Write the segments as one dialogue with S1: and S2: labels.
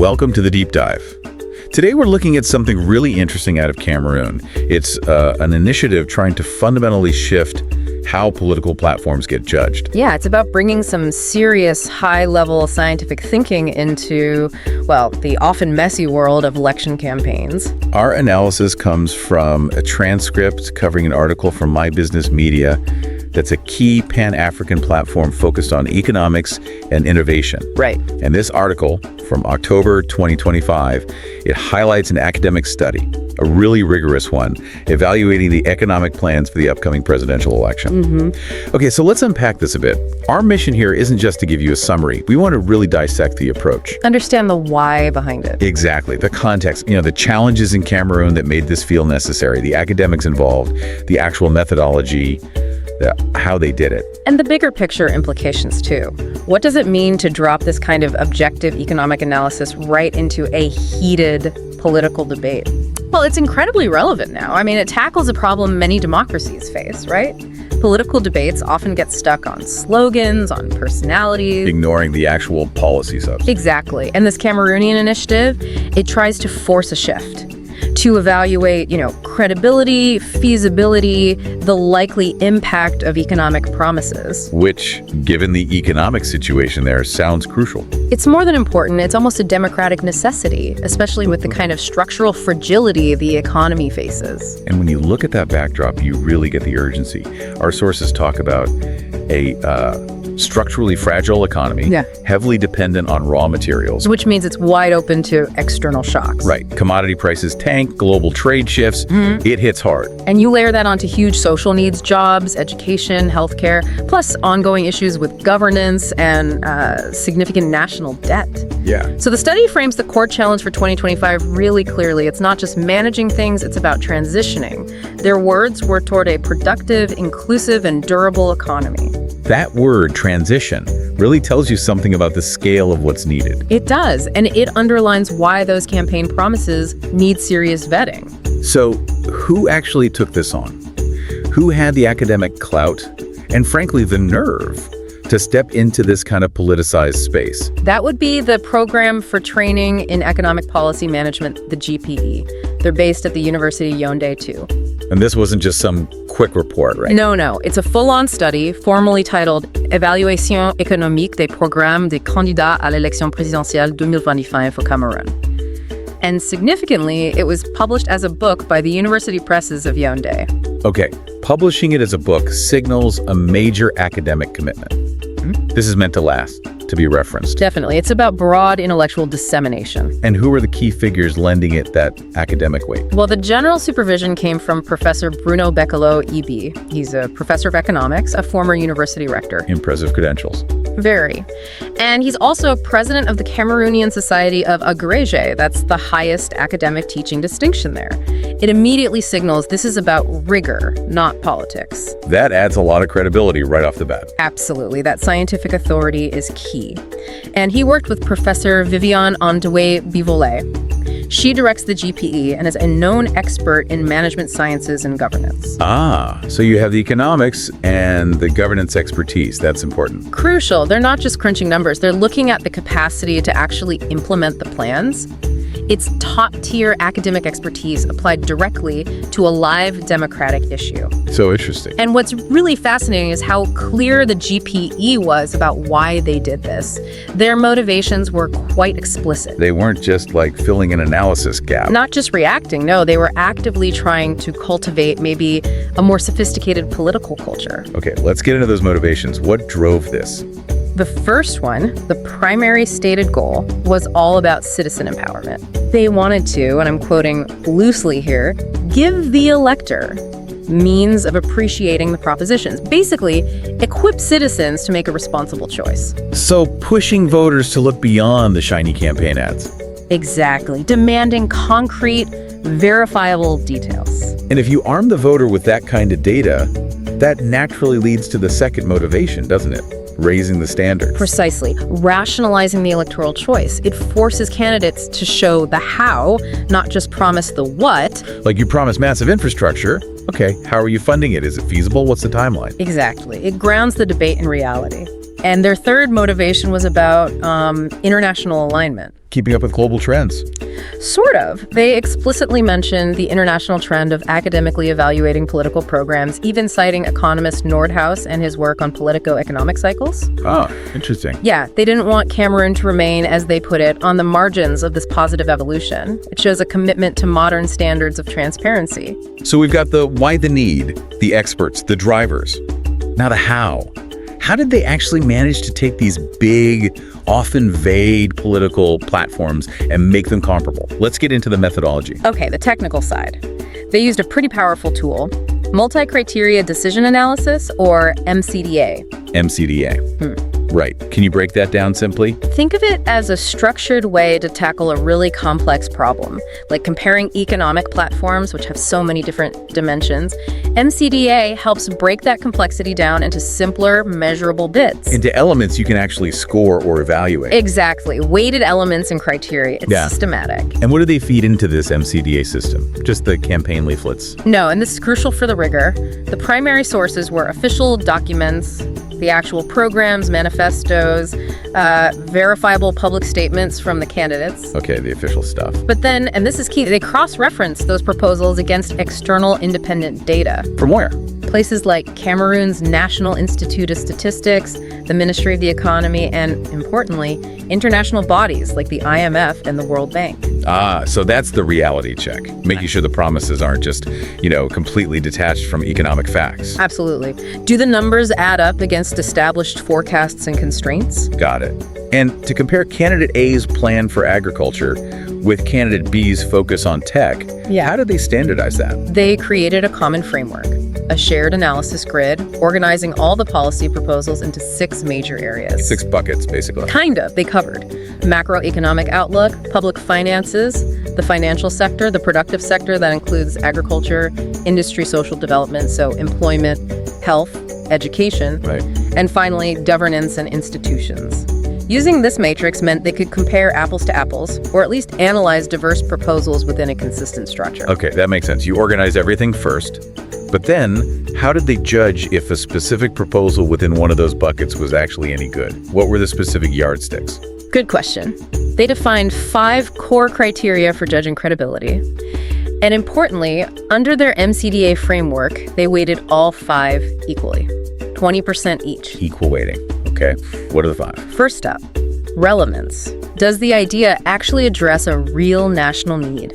S1: Welcome to the Deep Dive. Today we're looking at something really interesting out of Cameroon. It's an initiative trying to fundamentally shift how political platforms get judged.
S2: Yeah, it's about bringing some serious high-level scientific thinking into, well, the often messy world of election campaigns.
S1: Our analysis comes from a transcript covering an article from My Business Media that's a key Pan-African platform focused on economics and innovation.
S2: Right.
S1: And this article from October 2025, it highlights an academic study, a really rigorous one, evaluating the economic plans for the upcoming presidential election. Okay, so let's unpack this a bit. Our mission here isn't just to give you a summary. We want to really dissect the approach.
S2: Understand the why behind it.
S1: Exactly. The context, the challenges in Cameroon that made this feel necessary, the academics involved, the actual methodology, how they did it.
S2: And the bigger picture implications, too. What does it mean to drop this kind of objective economic analysis right into a heated political debate? Well, it's incredibly relevant now. I mean, it tackles a problem many democracies face, right? Political debates often get stuck on slogans, on personalities.
S1: Ignoring the actual policy substance.
S2: Exactly. And this Cameroonian initiative, it tries to force a shift, to evaluate, credibility, feasibility, the likely impact of economic promises.
S1: Which, given the economic situation there, sounds crucial.
S2: It's more than important, it's almost a democratic necessity, especially with the kind of structural fragility the economy faces.
S1: And when you look at that backdrop, you really get the urgency. Our sources talk about a structurally fragile economy, heavily dependent on raw materials.
S2: Which means it's wide open to external shocks.
S1: Right. Commodity prices tank, global trade shifts, it hits hard.
S2: And you layer that onto huge social needs, jobs, education, healthcare, plus ongoing issues with governance and significant national debt.
S1: Yeah.
S2: So the study frames the core challenge for 2025 really clearly. It's not just managing things, it's about transitioning. Their words were toward a productive, inclusive, and durable economy.
S1: That word, transition, really tells you something about the scale of what's needed.
S2: It does, and it underlines why those campaign promises need serious vetting.
S1: So, who actually took this on? Who had the academic clout and, frankly, the nerve to step into this kind of politicized space?
S2: That would be the Program for Training in Economic Policy Management, the GPE. They're based at the University of Yaoundé II.
S1: And this wasn't just some quick report, right?
S2: No. It's a full-on study, formally titled Évaluation économique des programmes des candidats à l'élection présidentielle 2025 for Cameroon. And significantly, it was published as a book by the University Presses of Yaoundé.
S1: Okay, publishing it as a book signals a major academic commitment. This is meant to last, to be referenced.
S2: Definitely. It's about broad intellectual dissemination.
S1: And who are the key figures lending it that academic weight?
S2: Well, the general supervision came from Professor Bruno BEKOLO EBE. He's a professor of economics, a former university rector.
S1: Impressive credentials.
S2: Very. And he's also president of the Cameroonian Society of Agrégé. That's the highest academic teaching distinction there. It immediately signals this is about rigor, not politics.
S1: That adds a lot of credibility right off the bat.
S2: Absolutely. That scientific authority is key. And he worked with Professor Viviane ONDOUA BIWOLE. She directs the GPE and is a known expert in management sciences and governance.
S1: So you have the economics and the governance expertise. That's important.
S2: Crucial. They're not just crunching numbers. They're looking at the capacity to actually implement the plans. It's top-tier academic expertise applied directly to a live democratic issue.
S1: So interesting.
S2: And what's really fascinating is how clear the GPE was about why they did this. Their motivations were quite explicit.
S1: They weren't just like filling an analysis gap.
S2: Not just reacting, no, they were actively trying to cultivate maybe a more sophisticated political culture.
S1: Okay, let's get into those motivations. What drove this?
S2: The first one, the primary stated goal, was all about citizen empowerment. They wanted to, and I'm quoting loosely here, give the elector means of appreciating the propositions. Basically, equip citizens to make a responsible choice.
S1: So pushing voters to look beyond the shiny campaign ads.
S2: Exactly. Demanding concrete, verifiable details.
S1: And if you arm the voter with that kind of data, that naturally leads to the second motivation, doesn't it? Raising the standards.
S2: Precisely. Rationalizing the electoral choice. It forces candidates to show the how, not just promise the what.
S1: Like you promise massive infrastructure. Okay, how are you funding it? Is it feasible? What's the timeline?
S2: Exactly. It grounds the debate in reality. And their third motivation was about international alignment.
S1: keeping up with global trends.
S2: Sort of. They explicitly mentioned the international trend of academically evaluating political programs, even citing economist Nordhaus and his work on politico-economic cycles.
S1: Oh, interesting.
S2: Yeah, they didn't want Cameroon to remain, as they put it, on the margins of this positive evolution. It shows a commitment to modern standards of transparency.
S1: So we've got the why the need, the experts, the drivers. Now the how. How did they actually manage to take these big, often vague political platforms and make them comparable? Let's get into the methodology.
S2: Okay, the technical side. They used a pretty powerful tool, multi-criteria decision analysis, or MCDA.
S1: MCDA. Right. Can you break that down simply?
S2: Think of it as a structured way to tackle a really complex problem, like comparing economic platforms, which have so many different dimensions. MCDA helps break that complexity down into simpler, measurable bits.
S1: Into elements you can actually score or evaluate.
S2: Exactly. Weighted elements and criteria. It's systematic.
S1: And what do they feed into this MCDA system? Just the campaign leaflets?
S2: No, and this is crucial for the rigor. The primary sources were official documents, the actual programs, manifestos, verifiable public statements from the candidates.
S1: Okay, the official stuff.
S2: But then, and this is key, they cross-reference those proposals against external independent data.
S1: From where?
S2: Places like Cameroon's National Institute of Statistics, the Ministry of the Economy, and, importantly, international bodies like the IMF and the World Bank.
S1: Ah, so that's the reality check, making sure the promises aren't just, completely detached from economic facts.
S2: Absolutely. Do the numbers add up against established forecasts and constraints?
S1: Got it. And to compare candidate A's plan for agriculture with candidate B's focus on tech, how did they standardize that?
S2: They created a common framework, a shared analysis grid, organizing all the policy proposals into 6 major areas.
S1: 6 buckets, basically.
S2: Kind of. They covered macroeconomic outlook, public finances, the financial sector, the productive sector that includes agriculture, industry, social development, so employment, health, education, and finally, governance and institutions. Using this matrix meant they could compare apples to apples, or at least analyze diverse proposals within a consistent structure.
S1: Okay, that makes sense. You organize everything first, but then how did they judge if a specific proposal within one of those buckets was actually any good? What were the specific yardsticks?
S2: Good question. They defined 5 core criteria for judging credibility. And importantly, under their MCDA framework, they weighted all 5 equally, 20% each.
S1: Equal weighting. Okay. What are the 5?
S2: First up, relevance. Does the idea actually address a real national need?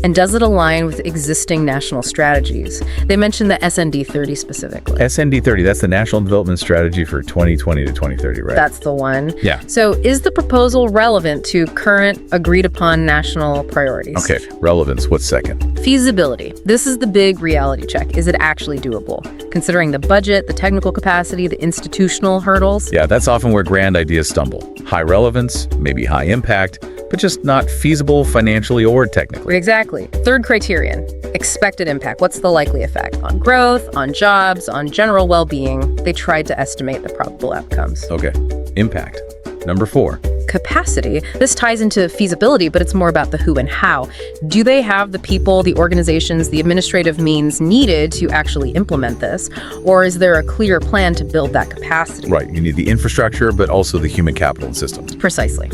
S2: And does it align with existing national strategies? They mentioned the SND 30 specifically.
S1: SND 30, that's the National Development Strategy for 2020 to 2030, right?
S2: That's the one.
S1: Yeah.
S2: So is the proposal relevant to current agreed upon national priorities?
S1: Okay, relevance. What's second?
S2: Feasibility. This is the big reality check. Is it actually doable? Considering the budget, the technical capacity, the institutional hurdles.
S1: Yeah, that's often where grand ideas stumble. High relevance, maybe high impact, but just not feasible financially or technically.
S2: Exactly. Third criterion, expected impact. What's the likely effect on growth, on jobs, on general well-being? They tried to estimate the probable outcomes.
S1: Okay, impact. Number 4.
S2: Capacity. This ties into feasibility, but it's more about the who and how. Do they have the people, the organizations, the administrative means needed to actually implement this? Or is there a clear plan to build that capacity?
S1: Right, you need the infrastructure, but also the human capital and systems.
S2: Precisely.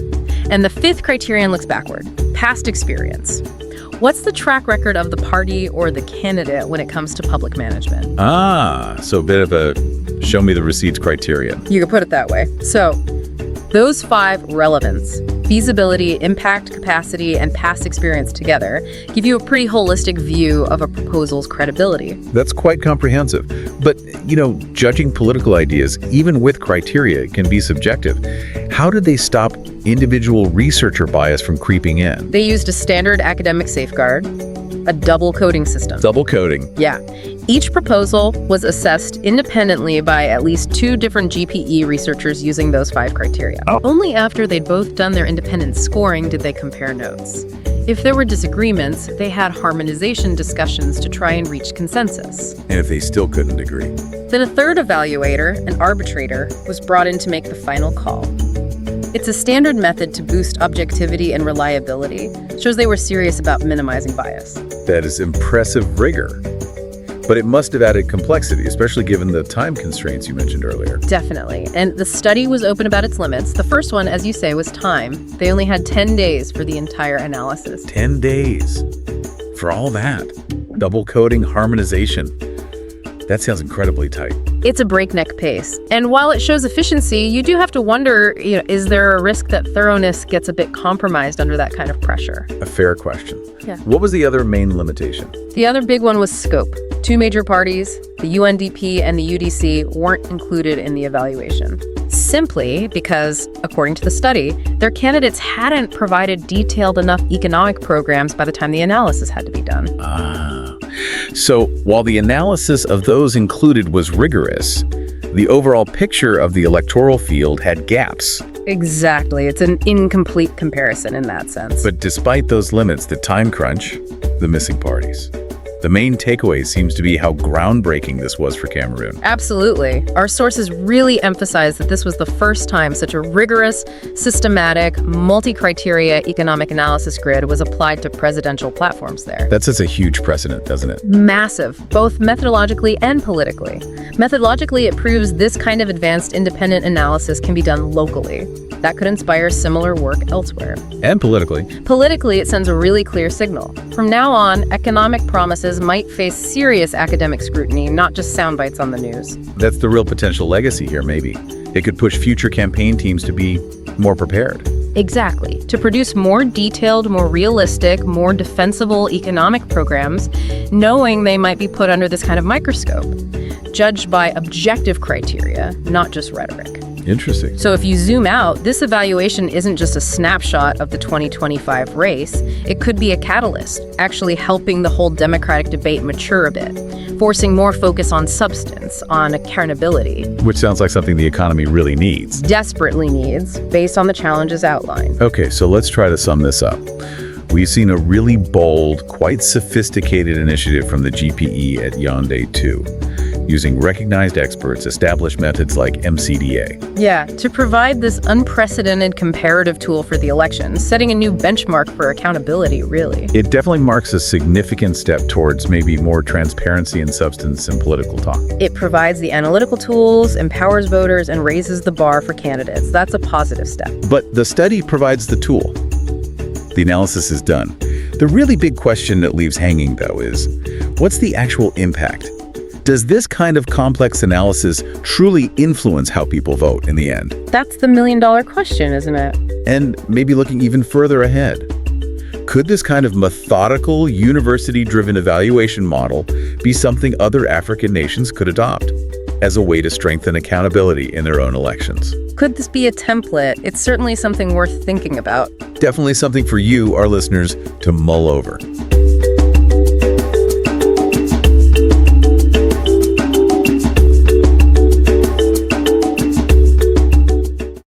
S2: And the 5th criterion looks backward, past experience. What's the track record of the party or the candidate when it comes to public management?
S1: Ah, so a bit of a show me the receipts criterion.
S2: You could put it that way. So those 5 relevance, feasibility, impact, capacity, and past experience together give you a pretty holistic view of a proposal's credibility.
S1: That's quite comprehensive. But, judging political ideas, even with criteria, can be subjective. How did they stop individual researcher bias from creeping in?
S2: They used a standard academic safeguard, a double coding system.
S1: Double coding.
S2: Yeah. Each proposal was assessed independently by at least 2 different GPE researchers using those 5 criteria. Only after they'd both done their independent scoring did they compare notes. If there were disagreements, they had harmonization discussions to try and reach consensus.
S1: And if they still couldn't agree?
S2: Then a third evaluator, an arbitrator, was brought in to make the final call. It's a standard method to boost objectivity and reliability. It shows they were serious about minimizing bias.
S1: That is impressive rigor. But it must have added complexity, especially given the time constraints you mentioned earlier.
S2: Definitely. And the study was open about its limits. The first one, as you say, was time. They only had 10 days for the entire analysis.
S1: 10 days for all that. Double coding, harmonization. That sounds incredibly tight.
S2: It's a breakneck pace. And while it shows efficiency, you do have to wonder, is there a risk that thoroughness gets a bit compromised under that kind of pressure?
S1: A fair question.
S2: Yeah.
S1: What was the other main limitation?
S2: The other big one was scope. Two major parties, the UNDP and the UDC, weren't included in the evaluation. Simply because, according to the study, their candidates hadn't provided detailed enough economic programs by the time the analysis had to be done.
S1: So while the analysis of those included was rigorous, the overall picture of the electoral field had gaps.
S2: Exactly. It's an incomplete comparison in that sense.
S1: But despite those limits, the time crunch, the missing parties. The main takeaway seems to be how groundbreaking this was for Cameroon.
S2: Absolutely. Our sources really emphasize that this was the first time such a rigorous, systematic, multi-criteria economic analysis grid was applied to presidential platforms there.
S1: That sets a huge precedent, doesn't it?
S2: Massive, both methodologically and politically. Methodologically, it proves this kind of advanced independent analysis can be done locally. That could inspire similar work elsewhere.
S1: And politically.
S2: Politically, it sends a really clear signal. From now on, economic promises might face serious academic scrutiny, not just sound bites on the news.
S1: That's the real potential legacy here, maybe. It could push future campaign teams to be more prepared.
S2: Exactly. To produce more detailed, more realistic, more defensible economic programs, knowing they might be put under this kind of microscope, judged by objective criteria, not just rhetoric.
S1: Interesting.
S2: So if you zoom out, this evaluation isn't just a snapshot of the 2025 race. It could be a catalyst, actually helping the whole democratic debate mature a bit, forcing more focus on substance, on accountability.
S1: Which sounds like something the economy really needs.
S2: Desperately needs, based on the challenges outlined.
S1: Okay, so let's try to sum this up. We've seen a really bold, quite sophisticated initiative from the GPE at Yaoundé II, using recognized experts, established methods like MCDA.
S2: Yeah, to provide this unprecedented comparative tool for the election, setting a new benchmark for accountability, really.
S1: It definitely marks a significant step towards maybe more transparency and substance in political talk.
S2: It provides the analytical tools, empowers voters, and raises the bar for candidates. That's a positive step.
S1: But the study provides the tool. The analysis is done. The really big question that leaves hanging, though, is what's the actual impact? Does this kind of complex analysis truly influence how people vote in the end?
S2: That's the million-dollar question, isn't it?
S1: And maybe looking even further ahead, could this kind of methodical, university-driven evaluation model be something other African nations could adopt as a way to strengthen accountability in their own elections?
S2: Could this be a template? It's certainly something worth thinking about.
S1: Definitely something for you, our listeners, to mull over.